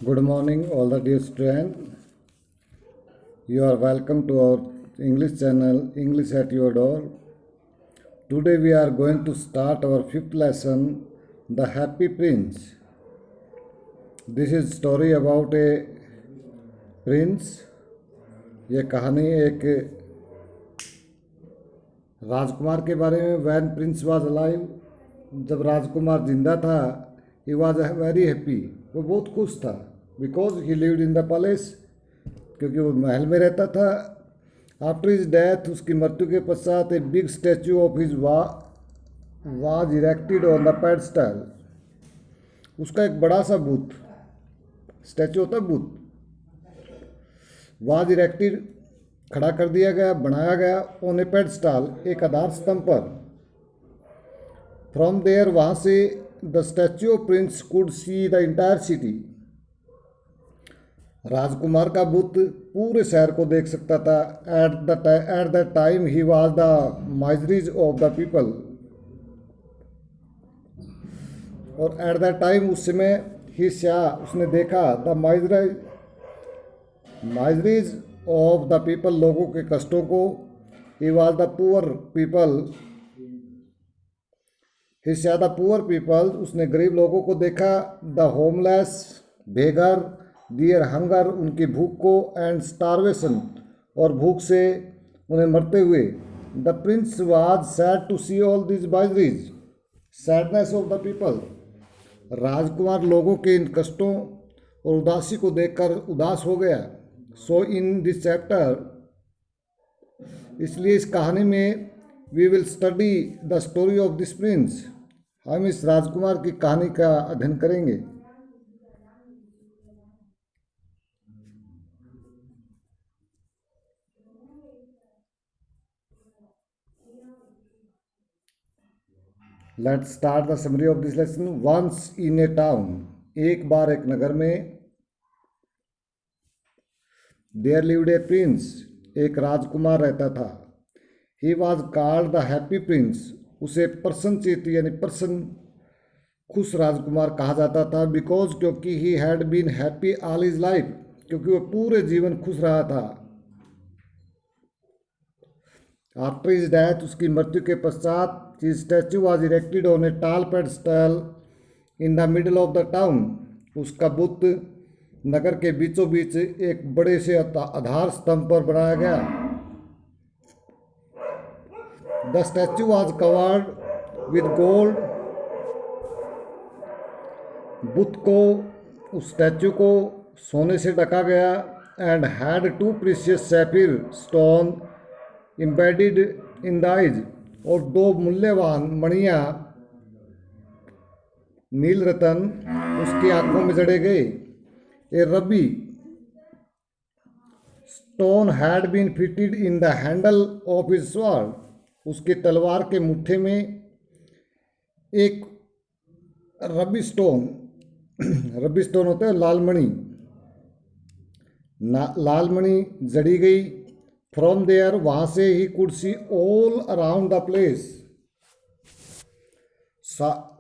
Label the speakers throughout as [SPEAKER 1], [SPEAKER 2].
[SPEAKER 1] Good morning, all the dear students. You are welcome to our English channel, English at Your Door. Today we are going to start our fifth lesson, The Happy Prince. This is story about a prince. ये कहानी एक राजकुमार के बारे में. When prince was alive, जब राजकुमार जिंदा था, he was very happy. वो बहुत खुश था. Because he lived in the palace, क्योंकि वो महल में रहता था. आफ्टर हिज डेथ, उसकी मृत्यु के पश्चात, a big statue of his was erected on the pedestal. उसका एक बड़ा सा बुत, स्टैचू होता है बुत, वाज इरेक्टेड, खड़ा कर दिया गया, बनाया गया, ऑन ए पेडस्टल, एक आधार स्तंभ पर. फ्रॉम देयर, वहाँ से, the statue of prince could see the entire city. राजकुमार का बुत पूरे शहर को देख सकता था. At that time he was the miseries of the people. और एट दैट टाइम, उस समय, ही सा, उसने देखा, the miseries of the people, लोगों के कष्टों को. He was the poor people. He saw the poor people, उसने गरीब लोगों को देखा. द होमलेस, बेघर. दियर हंगर, उनकी भूख को. एंड स्टारवेशन, और भूख से उन्हें मरते हुए. The prince was sad to see all this miseries, sadness of the people. राजकुमार लोगों के इन कष्टों और उदासी को देखकर उदास हो गया. सो इन दिस चैप्टर, इसलिए इस कहानी में, we will study the story of this prince, हम इस राजकुमार की कहानी का अध्ययन करेंगे. Let's start the summary of this lesson. Once in a town, एक बार एक नगर में. देयर लिव्ड ए प्रिंस, एक राजकुमार रहता था. He was called the happy Prince, उसे प्रसन्नचित्त यानी प्रसन्न, खुश राजकुमार कहा जाता था. बिकॉज, क्योंकि he had been happy all his life, क्योंकि वह पूरे जीवन खुश रहा था. आफ्टर हिज डेथ, उसकी मृत्यु के पश्चात, his statue was erected on a tall pedestal in the middle of the town. उसका बुत नगर के बीचों बीच एक बड़े से आधार स्तंभ पर बनाया गया. The statue was covered with gold. बुत को, उस स्टैचू को सोने से ढका गया. And had two precious sapphire stone embedded in the eyes, और दो मूल्यवान मणियाँ, नील रतन, उसकी आंखों में जड़े गए. A ruby stone had been fitted in the handle of his sword, उसके तलवार के मुट्ठे में एक रबी स्टोन, रबी स्टोन होता है लाल मणि, लाल मणि जड़ी गई. फ्रॉम देयर, वहाँ से, he could C all around the place,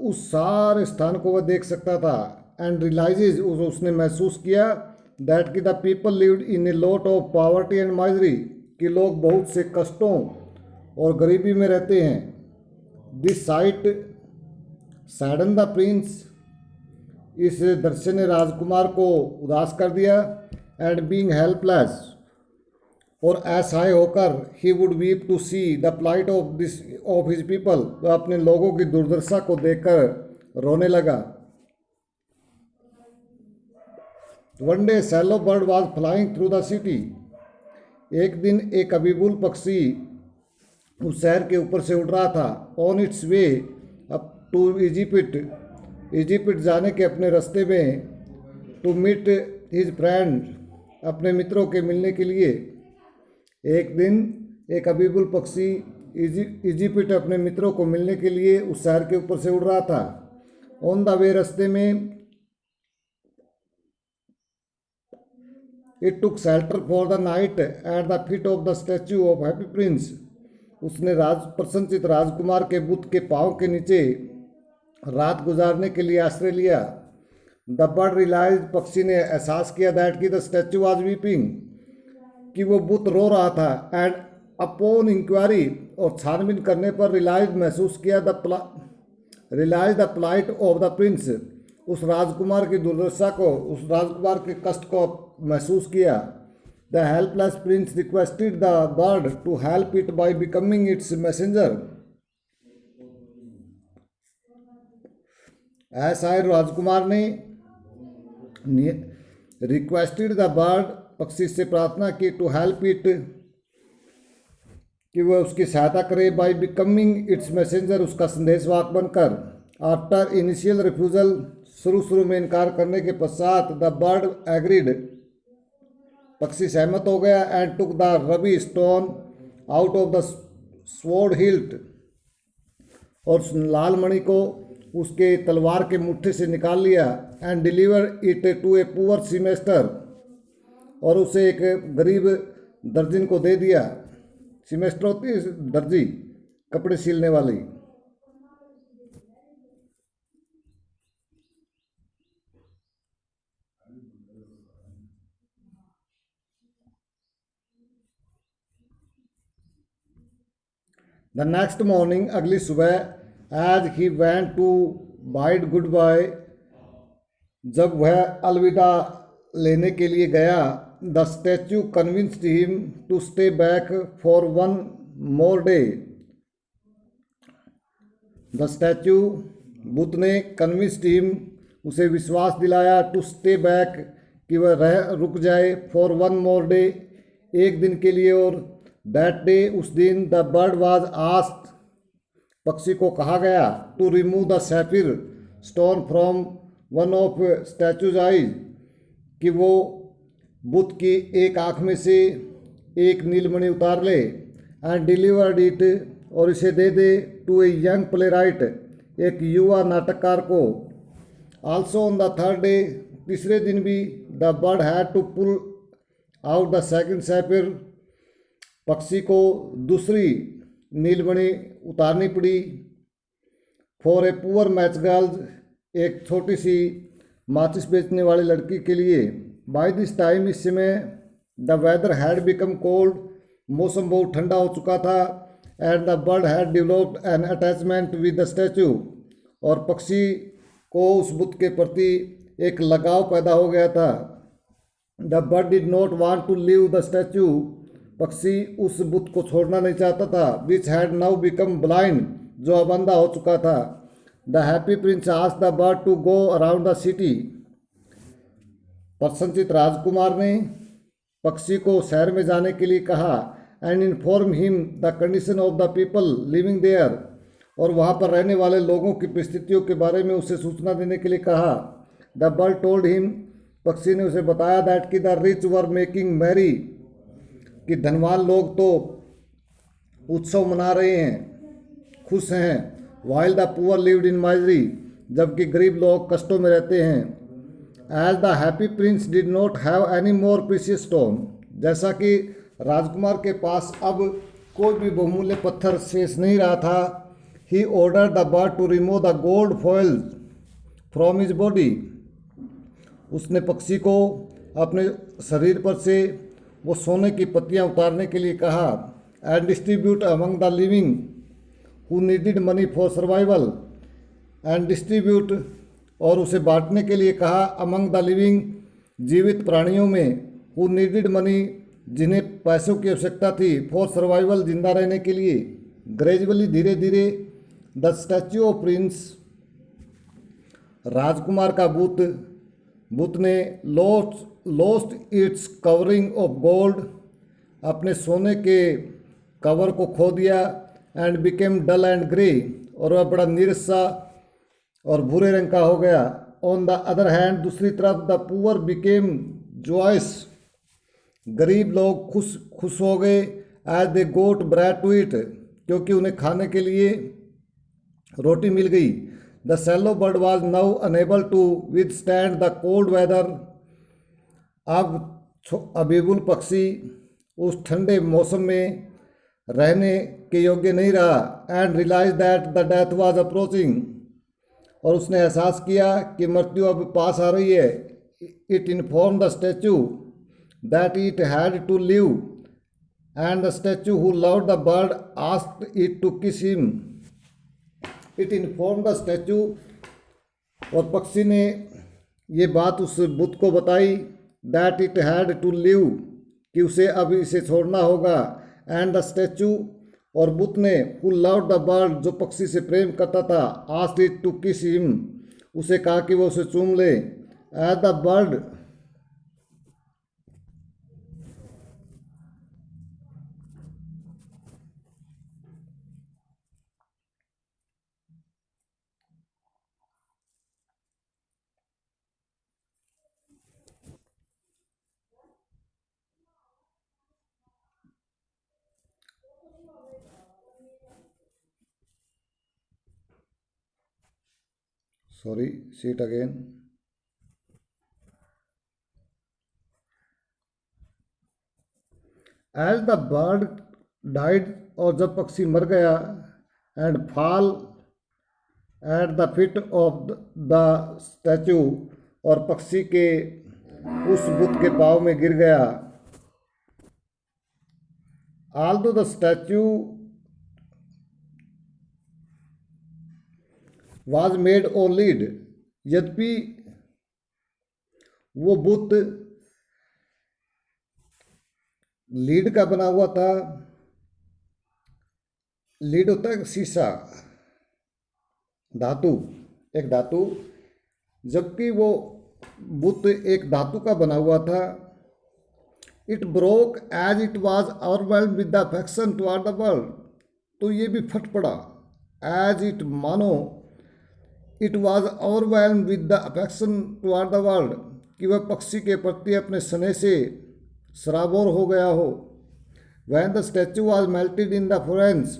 [SPEAKER 1] उस सारे स्थान को वह देख सकता था. एंड रियलाइजेज, उसने महसूस किया, दैट कि the people lived in a lot of poverty and misery, कि लोग बहुत से कष्टों और गरीबी में रहते हैं. This site saddened the Prince, इस दृश्य ने राजकुमार को उदास कर दिया. एंड बीइंग हेल्पलेस, और असहाय होकर, he would weep to see the plight of his people, वह अपने लोगों की दुर्दशा को देखकर रोने लगा. One day swallow bird was flying through the city, एक दिन एक अबीबुल पक्षी उस शहर के ऊपर से उड़ रहा था. On its way up to Egypt, Egypt जाने के अपने रास्ते में. टू मीट हिज फ्रेंड, अपने मित्रों के मिलने के लिए. एक दिन एक अबीबुल पक्षी इजिप्ट अपने मित्रों को मिलने के लिए उस शहर के ऊपर से उड़ रहा था. ऑन द वे, रास्ते में, it took shelter for the night at the feet of the statue of happy Prince, उसने प्रसन्नचित्त राजकुमार के बुत के पांव के नीचे रात गुजारने के लिए आश्रय लिया. द बर्ड रियलाइज, पक्षी ने एहसास किया दैट की द स्टैचू वाज वीपिंग, कि वो बुत रो रहा था। एंड अपॉन इंक्वायरी, और छानबीन करने पर रियलाइज, महसूस किया realise the plight of the prince, उस राजकुमार की दुर्दशा को, उस राजकुमार के कष्ट को महसूस किया। The helpless prince requested the bird to help it by becoming its messenger, ऐसा है राजकुमार ने रिक्वेस्टेड द बर्ड, पक्षी से प्रार्थना की, टू हेल्प इट, कि वह उसकी सहायता करे, बाय बिकमिंग इट्स मैसेंजर, उसका संदेशवाहक बनकर। आफ्टर इनिशियल रिफ्यूजल, शुरू में इनकार करने के पश्चात, द बर्ड एग्रीड, पक्षी सहमत हो गया। And took the ruby stone out of the sword hilt, और लाल मणि को उसके तलवार के मुट्ठे से निकाल लिया। And deliver it to a poor seamstress, और उसे एक गरीब दर्जिन को दे दिया। सीमेस्टर होती है दर्जी, कपड़े सिलने वाली। द नेक्स्ट मॉर्निंग, अगली सुबह, as he went to bide goodbye, जब वह अलविदा लेने के लिए गया, the statue convinced him to stay back for one more day, the statue, बुद्ध ने, कन्विंस्ड हिम, उसे विश्वास दिलाया, टू स्टे बैक, कि वह रुक जाए, फॉर वन मोर डे, एक दिन के लिए और। दैट डे, उस दिन, द बर्ड वाज आस्क्ड, पक्षी को कहा गया, to remove the sapphire stone from one of statue's eyes, कि वो बुद्ध की एक आँख में से एक नीलमणि उतार ले। एंड डिलीवर्ड इट, और इसे दे दे, to a young playwright, एक युवा नाटककार को। Also on the third day, तीसरे दिन भी, the bird had to pull out the second sapphire, पक्षी को दूसरी नीलमणि उतारनी पड़ी। For a poor match girl, एक छोटी सी माचिस बेचने वाली लड़की के लिए। बाय दिस टाइम, इस समय, the weather had become cold, मौसम बहुत ठंडा हो चुका था। And the bird had developed an attachment with the statue, और पक्षी को उस बुद्ध के प्रति एक लगाव पैदा हो गया था। The bird did not want to leave the statue, पक्षी उस बुद्ध को छोड़ना नहीं चाहता था। Which had now become blind, जो अब अंधा हो चुका था। The happy prince asked the bird to go around the city, प्रसन्नचित राजकुमार ने पक्षी को शहर में जाने के लिए कहा। And inform him the condition of the people living there, और वहाँ पर रहने वाले लोगों की परिस्थितियों के बारे में उसे सूचना देने के लिए कहा। द बर्ड टोल्ड हिम, पक्षी ने उसे बताया, दैट कि the rich were making merry, कि धनवान लोग तो उत्सव मना रहे हैं, खुश हैं। While the poor lived in misery, जबकि गरीब लोग कष्टों में रहते हैं। As the happy prince did not have any more precious stone, जैसा कि राजकुमार के पास अब कोई भी बहुमूल्य पत्थर शेष नहीं रहा था। He order the bird to remove the gold foil from his body, उसने पक्षी को अपने शरीर पर से वो सोने की पत्तियां उतारने के लिए कहा। And distribute among the living who needed money for survival, and distribute, और उसे बांटने के लिए कहा, अमंग द लिविंग, जीवित प्राणियों में, हु नीडिड मनी, जिन्हें पैसों की आवश्यकता थी, फॉर सर्वाइवल, जिंदा रहने के लिए। ग्रेजुअली, धीरे धीरे, द स्टैच्यू ऑफ प्रिंस, राजकुमार का बुत ने lost its covering of gold, अपने सोने के कवर को खो दिया। And became dull and grey, और वह बड़ा नीरसा और भूरे रंग का हो गया। ऑन द अदर हैंड, दूसरी तरफ, द पुअर बिकेम जॉयस, गरीब लोग खुश हो गए। As they got bread to it, क्योंकि उन्हें खाने के लिए रोटी मिल गई। The swallow bird was now unable to withstand the cold weather, अब अबीबुल पक्षी उस ठंडे मौसम में रहने के योग्य नहीं रहा। And realise that the death was approaching, और उसने एहसास किया कि मृत्यु अब पास आ रही है। It inform the statue that it had to leave and the statue who loved the bird asked it to kiss him. It inform the statue, और पक्षी ने ये बात उस बुत को बताई, that it had to leave, कि उसे अब इसे छोड़ना होगा, एंड द स्टैचू, और बुत ने, हु लव्ड द बर्ड, जो पक्षी से प्रेम करता था, asked it to kiss him, उसे कहा कि वो उसे चूम ले। As the bird sorry, see it again. As the bird died, और जब पक्षी मर गया, and fall at the feet of the statue, और पक्षी के उस बुत के पाँव में गिर गया। Although the statue was made of lead, यद्यपि वो बुत लीड का बना हुआ था। लीड होता है शीशा, धातु, एक धातु, जबकि वो बुत एक धातु का बना हुआ था। It broke as it was overwhelmed with the affection toward the world, तो ये भी फट पड़ा। एज इट, मानो, it was overwhelmed with the affection toward the world, कि वह पक्षी के प्रति अपने स्नेह से सराबोर हो गया हो। When the statue was melted in the furnace,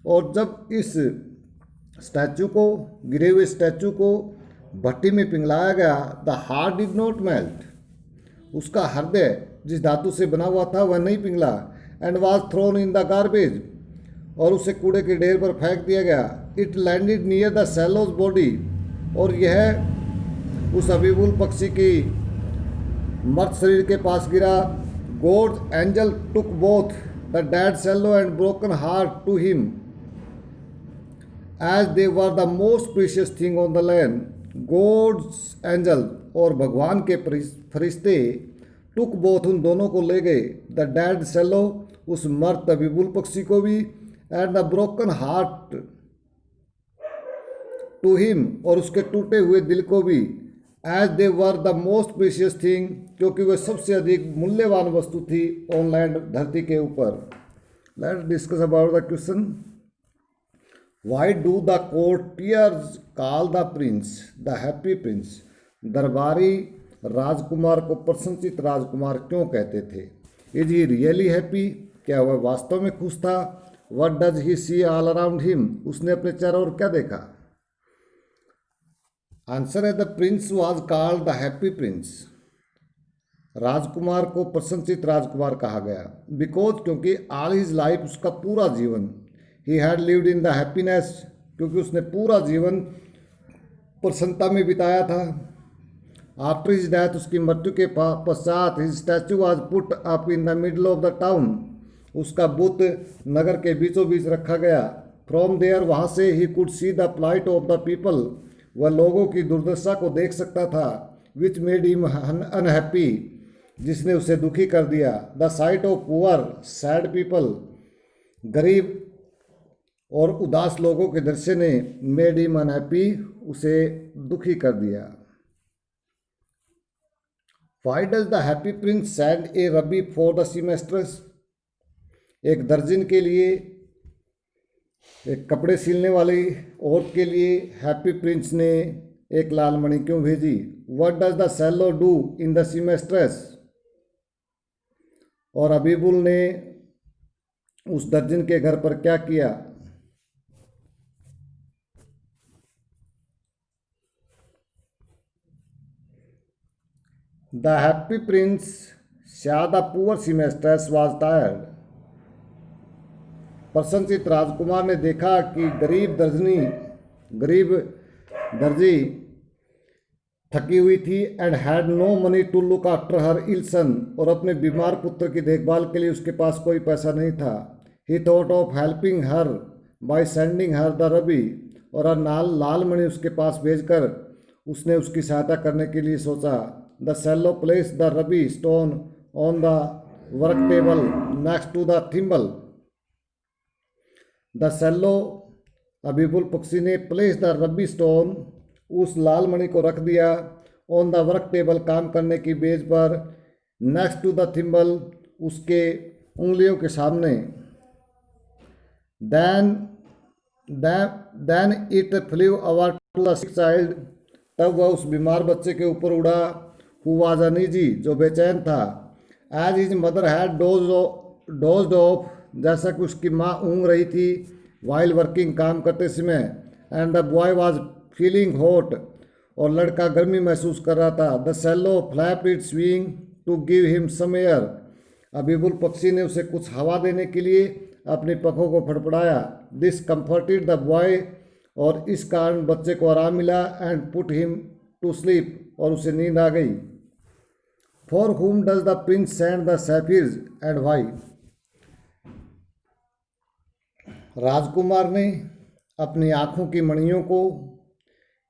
[SPEAKER 1] और जब इस स्टैचू को, गिरे हुए स्टैचू को भट्टी में पिघलाया गया, the heart did not melt, उसका हृदय जिस धातु से बना हुआ था वह नहीं पिघला। And was thrown in the garbage, और उसे कूड़े के ढेर पर फेंक दिया गया। It landed near the cellos body, और यह उस अबीबुल पक्षी की मर्त शरीर के पास गिरा। God's angel took both the dead swallow and broken heart to him as they were the most precious thing on the land. God's angel, और भगवान के फरिश्ते, टुक बोथ, उन दोनों को ले गए, द डेड सैलो, उस मर्त अबीबुल पक्षी को भी, and the broken heart to him, और उसके टूटे हुए दिल को भी, as they were the most precious thing, क्योंकि वह सबसे अधिक मूल्यवान वस्तु थी ऑन लैंड, धरती के ऊपर। Let's discuss about the question. Why do the courtiers call the prince the happy prince? दरबारी राजकुमार को प्रसन्नचित राजकुमार क्यों कहते थे? Is he really happy? क्या वह वास्तव में खुश था? What does he see all around him? उसने अपने चारों ओर क्या देखा? आंसर है the prince was called the happy prince. राजकुमार को प्रसन्नचित राजकुमार कहा गया, बिकॉज, क्योंकि ऑल हिज लाइफ, उसका पूरा जीवन, he had lived in the happiness, क्योंकि उसने पूरा जीवन प्रसन्नता में बिताया था। आफ्टर हिज डेथ, उसकी मृत्यु के पश्चात, his statue was put up in the middle of the town, उसका बुत नगर के बीचों बीच रखा गया। फ्रॉम देयर, वहाँ से, he could see the plight of the people, वह लोगों की दुर्दशा को देख सकता था। विच मेड हिम अनहैप्पी, जिसने उसे दुखी कर दिया। The site of poor sad people, गरीब और उदास लोगों के दृश्य ने मेड हिम अनहैप्पी, उसे दुखी कर दिया। Why does the happy prince send a ruby for the seamstress? एक दर्जन के लिए, एक कपड़े सिलने वाली औरत के लिए हैप्पी प्रिंस ने एक लाल मणि क्यों भेजी? What does the swallow do in the seamstress? और अबीबुल ने उस दर्जन के घर पर क्या किया? The happy prince saw the poor seamstress was tired. प्रसन्नचित राजकुमार ने देखा कि गरीब दर्जी थकी हुई थी and had no money to look after her ill son, और अपने बीमार पुत्र की देखभाल के लिए उसके पास कोई पैसा नहीं था। He thought of helping her by sending her the ruby, और नाल लाल मणि उसके पास भेजकर उसने उसकी सहायता करने के लिए सोचा। The swallow place the ruby stone on the work table next to the thimble. The swallow अबीबुल पक्षी ने प्लेस द रबी स्टोन उस लाल मणि को रख दिया ऑन द वर्क टेबल काम करने की मेज पर, नेक्स्ट टू द थिम्बल उसके उंगलियों के सामने। Then then it flew over to the sick child, तब वह उस बीमार बच्चे के ऊपर उड़ा। हु वाज अनईजी, जो बेचैन था। As his mother had dozed off, जैसा कि उसकी माँ ऊँग रही थी वाइल वर्किंग, काम करते समय। And the boy was feeling hot, और लड़का गर्मी महसूस कर रहा था। The swallow flapped its wing to give him some air, अबीबुल पक्षी ने उसे कुछ हवा देने के लिए अपनी पंखों को फड़फड़ाया। दिस कंफर्टेड द बॉय, और इस कारण बच्चे को आराम मिला। And put him to sleep, और उसे नींद आ गई। For whom does the prince send the sapphires and why, राजकुमार ने अपनी आंखों की मणियों को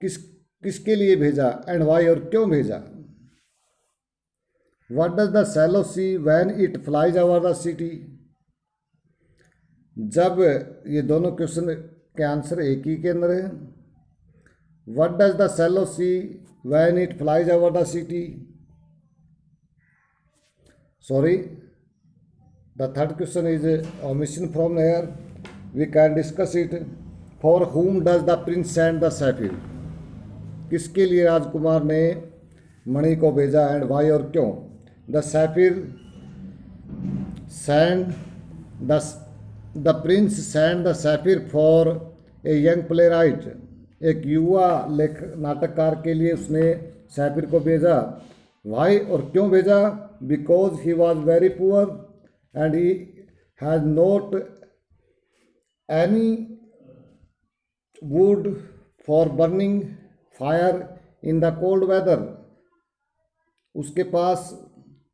[SPEAKER 1] किसके लिए भेजा, एंड वाई, और क्यों भेजा। What does the swallow see when it flies over the city, जब ये दोनों क्वेश्चन के आंसर एक ही के अंदर है। What does the swallow see when it flies over the city, sorry, the third question is omission from here, we can discuss it. For whom does the prince send the sapphire, किसके लिए राजकुमार ने मणि को भेजा, and why, और क्यों। The sapphire send the prince send the sapphire for a young playwright, एक युवा नाटककार के लिए उसने सैफिर को भेजा। वाई, और क्यों भेजा। Because he was very poor and he has not any wood for burning fire in the cold weather, उसके पास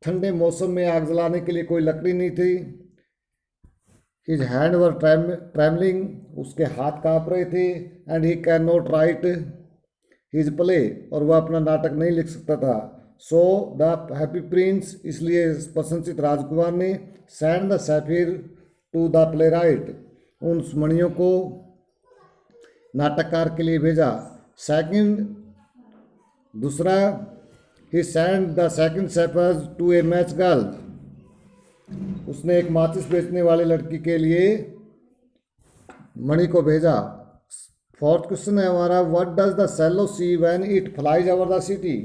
[SPEAKER 1] ठंडे मौसम में आग जलाने के लिए कोई लकड़ी नहीं थी। हिज हैंड वर ट्रैवलिंग, उसके हाथ काँप रहे थे। And he can not right his play, और वह अपना नाटक नहीं लिख सकता था। सो द हैप्पी प्रिंस, इसलिए प्रशंसित राजकुमार ने send the sapphire to the playwright, उन मणियों को नाटककार के लिए भेजा। सेकंड, दूसरा, he send the second sapphire to a match girl, उसने एक माचिस बेचने वाली लड़की के लिए मणि को भेजा। फोर्थ क्वेश्चन है हमारा, what does the swallow see when it flies over the city,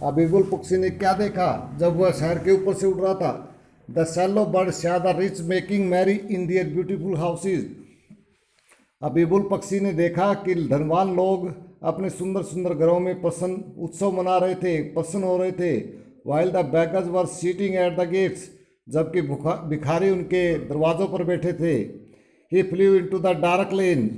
[SPEAKER 1] अबीबुल पक्षी ने क्या देखा जब वह शहर के ऊपर से उड़ रहा था। The swallow bird saw the rich making merry in their beautiful houses, अबीबुल पक्षी ने देखा कि धनवान लोग अपने सुंदर सुंदर घरों में उत्सव मना रहे थे, प्रसन्न हो रहे थे। While the beggars were sitting at the gates, जबकि भिखारी उनके दरवाज़ों पर बैठे थे। He flew into the dark lane,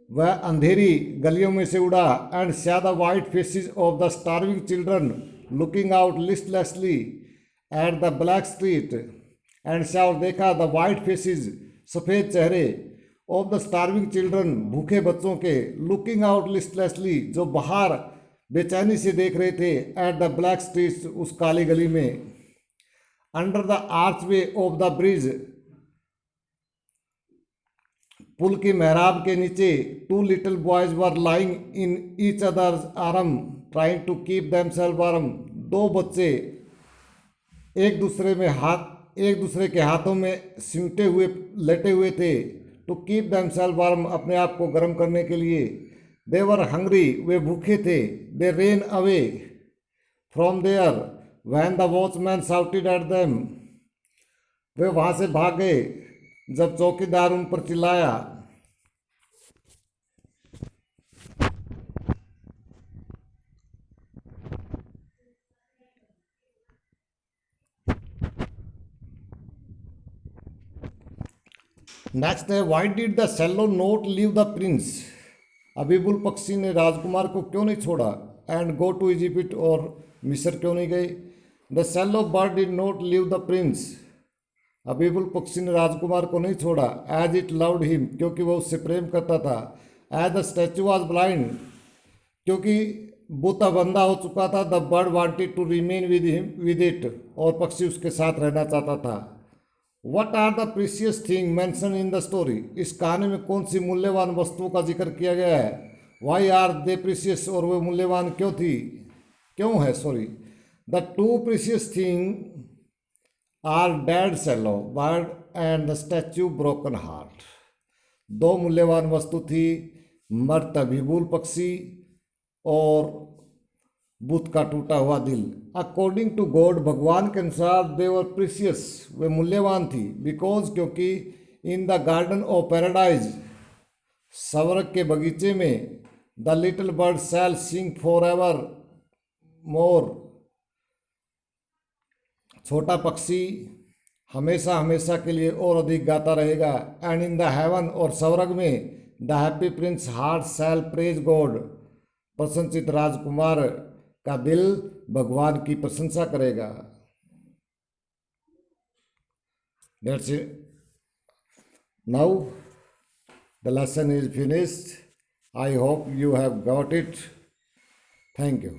[SPEAKER 1] वह अंधेरी गलियों में से उड़ा। And saw the white faces of the starving children looking out listlessly at the black street, and saw, और देखा, द वाइट फेसेस, सफ़ेद चेहरे, ऑफ द स्टार्विंग चिल्ड्रन, भूखे बच्चों के, लुकिंग आउट लिस्टलेसली, जो बाहर बेचैनी से देख रहे थे, एट द ब्लैक स्ट्रीट, उस काली गली में। Under the archway of the bridge, पुल की मेहराब के नीचे, two little boys were lying in each other's arm trying to keep themselves warm, दो बच्चे एक दूसरे के हाथों में सिमटे हुए लेटे हुए थे। टू कीप देमसेल्फ वार्म, अपने आप को गर्म करने के लिए। दे वर हंग्री, वे भूखे थे। They ran away from there when the watchman shouted at them, वे वहाँ से भाग गए जब चौकीदार उन पर चिल्लाया। नेक्स्ट है, why did the swallow not leave the prince, अबीबुल पक्षी ने राजकुमार को क्यों नहीं छोड़ा? एंड गो टू इजिप्ट, और मिस्र क्यों नहीं गए? The swallow bird did not leave the prince, अबीबुल पक्षी ने राजकुमार को नहीं छोड़ा। एज इट लव्ड हिम, क्योंकि वह उससे प्रेम करता था। As the statue was blind, क्योंकि बुत बंधा हो चुका था। The bird wanted to remain with him with it, और पक्षी उसके साथ रहना चाहता था। What are the precious thing mention in the story, इस कहानी में कौन सी मूल्यवान वस्तुओं का जिक्र किया गया है? वाई आर दे प्रीशियस, और वे मूल्यवान क्यों है sorry. The two precious thing are dead swallow bird and the statue broken heart, दो मूल्यवान वस्तु थी, मर्त अबीबुल पक्षी और बुत का टूटा हुआ दिल। अकॉर्डिंग टू गॉड, भगवान के अनुसार दे वर प्रीशियस, वे मूल्यवान थी। बिकॉज, क्योंकि in the garden of paradise, स्वर्ग के बगीचे में, the little bird shall sing for ever more, छोटा पक्षी हमेशा हमेशा के लिए और अधिक गाता रहेगा। एंड इन द हेवन, और स्वर्ग में, the happy prince heart shall praise God, प्रसन्नचित राजकुमार का दिल भगवान की प्रशंसा करेगा। That's it. Now the lesson is finished. I hope you have got it. Thank you.